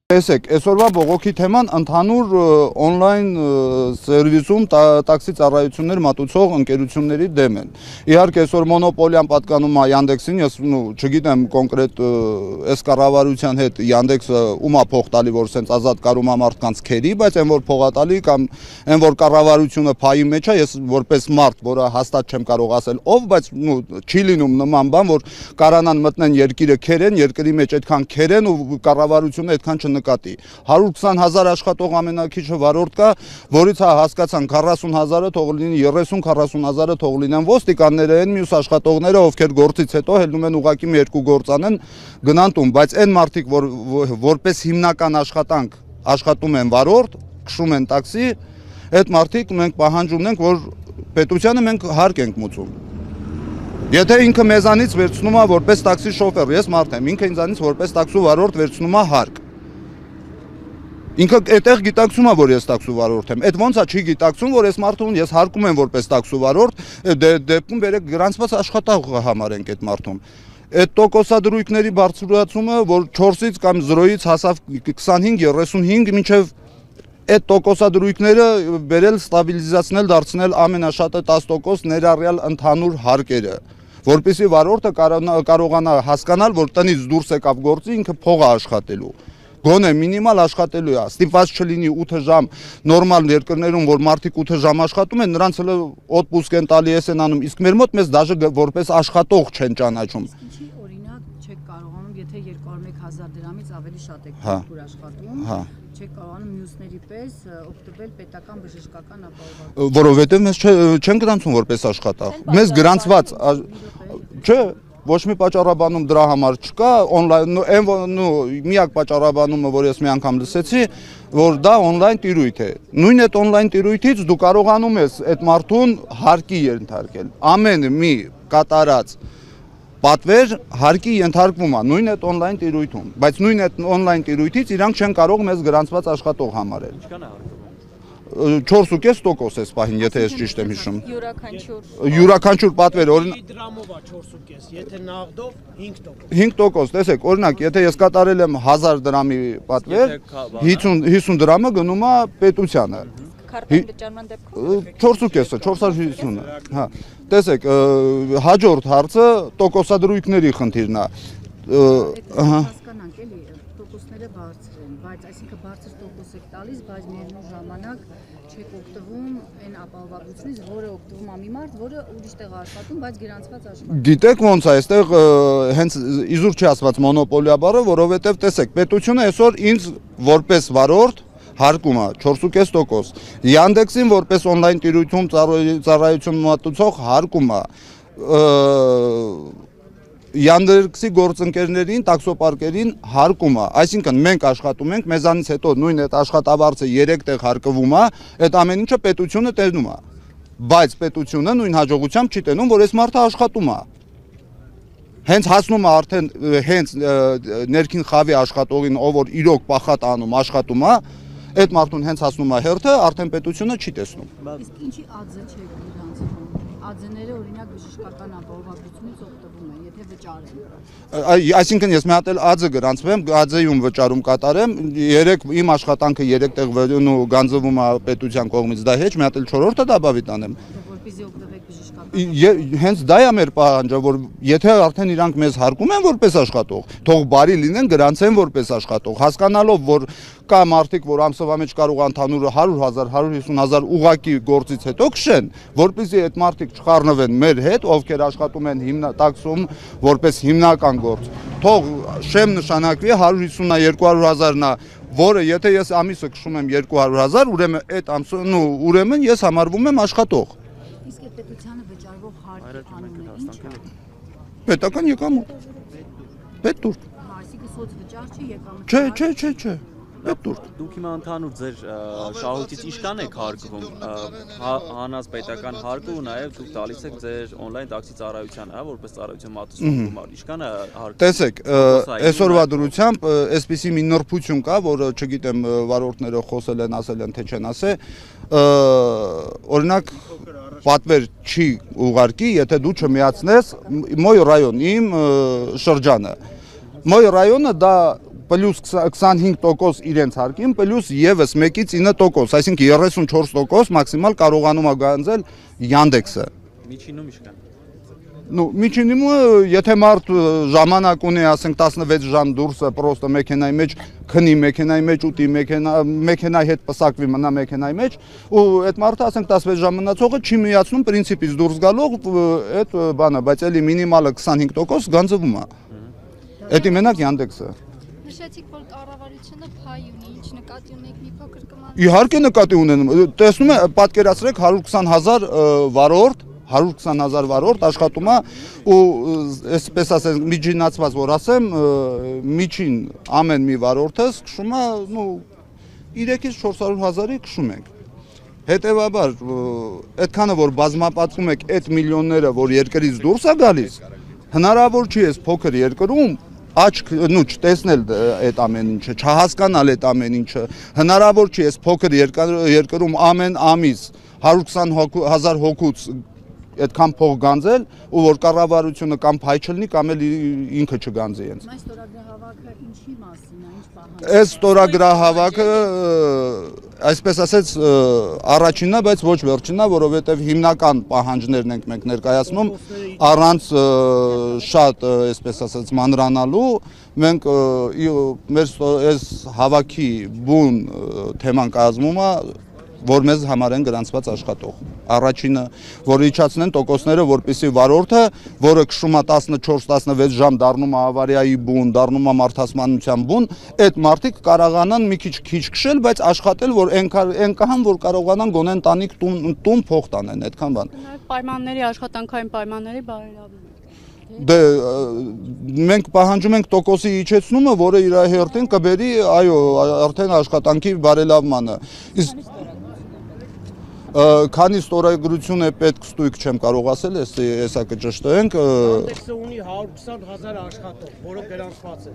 Տեսեք, այսօրվա բողոքի թեման ընդհանուր on-line սերվիսում տաքսի ծառայություններ մատուցող ընկերությունների դեմ են։ Իհարկե այսօր մոնոպոլիան պատկանում է Yandex-ին, ես չգիտեմ կոնկրետ այս կառավարության հետ Yandex-ը ումա փող տալի, որ սենց ազատ կարում է մարդկանց քերի, բայց այն որ փող տալի կամ այն որ կառավարությունը փայի մեջ է, ես որպես մարդ, որը հաստատ չեմ կարող ասել ով, բայց չի լինում նման բան, որ կարանան մտնեն երկիրը քերեն, երկրի մեջ այդքան քերեն ու կառավարությունը այդքան չնկատի։ 120,000 աշխատող ամենակիչը վարորդ կա, որից հասկացան 40,000-ը թող լինի 30-40,000-ը թող լինեն ոստիկանները, այն մյուս աշխատողները, ովքեր գործից հետո հելնում են ուղակի մի երկու գործ անեն, գնան տուն, բայց այն մարդիկ, որպես հիմնական աշխատանք աշխատում են վարորդ, քշում են տաքսի, այդ մարդիկ մենք պահանջում ենք, որ պետությանը մենք հարկ ենք մուծում։ Եթե ինքը մեզանից վերցնում է որպես տաքսի շոֆեր, ես մարդ եմ, ինքը ինձանից որպես տաքսու վարորդ վերցնում է հարկ։ Ինքը այդտեղ գիտակցում է, որ ես տաքսու վարորդ եմ։ Այդ ոնց է չի գիտակցում, որ ես մարդուն ես հարկում եմ որպես տաքսու վարորդ, դեպքում բերեք գրանցված աշխատող համարենք այդ մարդուն։ Այդ տոկոսադրույքների բարձրացումը, որ 4-ից կամ 0-ից հասավ 25-35 մինչև այդ տոկոսադրույքները բերել ստաբիլիզացնել, դարձնել ամենաշատը 10% ներառյալ ընդհանուր հարկերը, որպեսզի վարորդը կարողանա հասկանալ, որ տնից դուրս եկավ գործի, ինքը փող է աշխատելու։ Գոնե մինիմալ աշխատելու է, ստիպված չլինի 8 ժամ նորմալ երկրներում, որ մարդիկ 8 ժամ աշխատում են, նրանց հələ օտպուսկ են տալի, էս են անում, իսկ մեր մոտ մեզ դաժե որպես աշխատող չեն ճանաչում։ Ինչի օրինակ չեք կարողանում, եթե 201,000 դրամից ավելի շատ եք աշխատում, չեք կարողանում մյուսների պես օգտվել պետական բժշկական ապահովագրությունից։ Որովհետև մեզ չեն գրանցում որպես աշխատող։ Մեզ գրանցված, չէ, ոչ մի պատճառաբանում դրա համար չկա, on-line միակ պատճառաբանումը, որ ես մի անգամ լսեցի, որ դա on-line տիրույթ է։ Նույն այդ on-line տիրույթից դու կարողանում ես այդ մարդուն հարկի ենթարկել։ Ամեն մի կատարած պատվեր հարկի ենթարկվում է նույն այդ on-line տիրույթում, բայց նույն այդ on-line տիրույթից իրանք չեն կարող մեզ գրանցված աշխատող համարել։ Ինչքան է հարկում։ 4.5% էս պահին, եթե ես ճիշտ եմ հիշում։ Յուրաքանչյուր պատվեր, օրինակ դրամով է 4.5, եթե նաղդով 5%։ 5%, տեսեք, օրինակ, եթե ես կատարել եմ 1000 դրամի պատվեր, 50 դրամը գնում է պետությանը։ Քարտային վճարման դեպքում 4.5-ը, 450-ը։ Հա, տեսեք, հաջորդ հարցը տոկոսադրույքների խնդիրն է։ հասկանանք էլի, տոկոսները բարձր են, բայց այսինքն բարձր տոկոս եք տալիս, բայց միևնույն ժամանակ չեք օգտվում այն ապահովագրությունից, որը օգտվում է մի մարդ, որը ուրիշ տեղ աշխատում, բայց գրանցված աշխատում։ Գիտեք ոնց է, այստեղ հենց իզուր չի ասված մոնոպոլիա բառը, որովհետև տեսեք, պետությունը այսօր ինձ որպես վարորդ հարկում է 4.5%, Yandex-ին որպես on-line տիրույթում ծառայություն մատուցող հարկում է, Yandex-ի գործընկերներին, տաքսոպարկերին հարկում է, այսինքն մենք աշխատում ենք, մեզանից հետո նույն այդ աշխատավարձը 3 տեղ հարկվում է, այդ ամեն ինչը պետությունը տենում է, բայց պետությունը նույն հաջողությամբ չի տենում, որ այս մարդը աշխատում է։ Հենց հասնում է արդեն հենց ներքին խավի աշխատողին, ով որ իրոք պախատ անում, աշխատում է, այդ մարդուն հենց հասնում է հերթը, արդեն պետությունը չի տեսնում։ Իսկ ինչի ԱԶ չեք գրանցվում։ ԱԶ-ները օրինակ բժշկական ապահովագրությունից օգտվում են, եթե վճարեն։ Այսինքն ես մի հատ էլ ԱԶ գրանցվեմ, ԱԶ-ում վճարում կատարեմ, իմ աշխատանքը 3 տեղ գանձվում է պետության կողմից, դա հեչ, մի հատ էլ 4-րդը դաբավի տանեմ։ Որպեսզի օգտվեք բժշկական։ Հենց դա է մեր պահանջը, որ եթե արդեն իրանք մեզ հարկում են որպես աշխատող, թող բարի լինեն, գրանցեն որպես աշխատող, հասկանալով, որ կա մարդիկ, որ ամսվա մեջ կարող ընդհանուր 100,000, 150,000 ուղակի գործից հետո քշեն, որպեսզի այդ մարդիկ չխառնվեն մեր հետ, ովքեր աշխատում են տաքսում որպես հիմնական գործ։ Թող շեմ նշանակվի 150-200,000-ն է, որը եթե ես ամիսը քշում եմ 200,000, ուրեմն այդ ամսը ուրեմն ես համարվում եմ աշխատող։ Իսկ այդ պետությանը վճարվող հարկի անունը ինչ է։ Պետական եկամուտ։ Պետտուրք։ Այսինքն սոցվճար չի եկամուտ։ Չէ։ Պետտուրք։ Դուք հիմա ընդհանուր ձեր շահույթից ինչքան եք հարկվում, հանած պետական հարկը ու նաև դուք տալիս եք ձեր on-line տաքսի ծառայությանը, հա, որպես ծառայություն մատուցող գումար, ինչքան է հարկը։ Տեսեք, այսօրվա դրությամբ այսպիսի մի նրբություն կա, որը չգիտեմ վարորդները խոսել են, ասել են, թե չեն ասել, օրինակ պատվեր չի ուղարկի, եթե դու չմիացնես Մոյ ռայոն իմ շրջանը։ Մոյ ռայոնը դա պլյուս 25% իրենց հարկին, պլյուս եւս 1-ից 9%, այսինքն 34% մաքսիմալ կարողանում է գանձել Yandex-ը։ Միջինում իշքան։ Ну, միջինումը, եթե մարդ ժամանակ ունի, ասենք 16 ժամ դուրսը պրոստը մեքենայի մեջ, քնի մեքենայի մեջ, ուտի մեքենայի հետ պսակվի մնա մեքենայի մեջ, ու այդ մարդը, ասենք 16 ժամ մնացողը չի միացնում պրինցիպից դուրս գալով այդ բանը, բայց էլի մինիմալը 25% գանձվում է։ Էդի մենակ Yandex-ը։ Նշեցիք, որ կառավարությունը փայ ունի, ինչ նկատի ունեք մի փոքր կման։ Իհարկե նկատի ունենում, տեսնում է, պատկերացրեք 120,000 վարորդ 120,000 վարորդ աշխատում է ու այսպես ասենք միջինացված որ ասեմ միջին ամեն մի վարորդս քշում է նու 3-ից 400,000-ի քշում ենք հետևաբար այդքանը որ բազմապատկում եք այդ միլիոնները որ երկրից դուրս է գալիս հնարավոր չի այս փոքր երկրում աչք նու չտեսնել այդ ամեն ինչը չհասկանալ այդ ամեն ինչը հնարավոր չի այս փոքր երկրում ամեն ամիս 120,000 հոգուց այդքան փող գանձել ու որ կառավարությունը կամ փայ չլինի կամ էլ ինքը չգանձի հենց։ Այս ստորագրահավաքը ինչի մասին է, ինչ պահանջ։ Այս ստորագրահավաքը այսպես ասած առաջինն է, բայց ոչ վերջինն է, որովհետև հիմնական պահանջներն ենք մենք ներկայացնում առանց շատ այսպես ասած մանրանալու մենք մեր այս հավաքի բուն թեման կազմում է որ մեզ համար են գրանցված աշխատող։ Առաջինը, որ իջացնեն տոկոսները, որպեսզի վարորդը, որը քշում է 14-16 ժամ դառնում է ավարիայի բուն, դառնում է մարդասպանության բուն, այդ մարդիկ կարողանան մի քիչ քշել, բայց աշխատել, որ այնքան որ կարողանան գոնե ընտանիք տուն փող տանեն, այդքան բան։ Նաև պայմանների աշխատանքային պայմանների բարելավումը։ Դե մենք պահանջում ենք տոկոսի իջեցնումը, որը իր հերթին կբերի, այո, արդեն աշխատանքի բարելավմանը։ Քանի ստորագրություն է պետք ստույգ չեմ կարող ասել, հեսա կճշտենք։ Yandex-ը ունի 120,000 աշխատող, որը գրանցված է։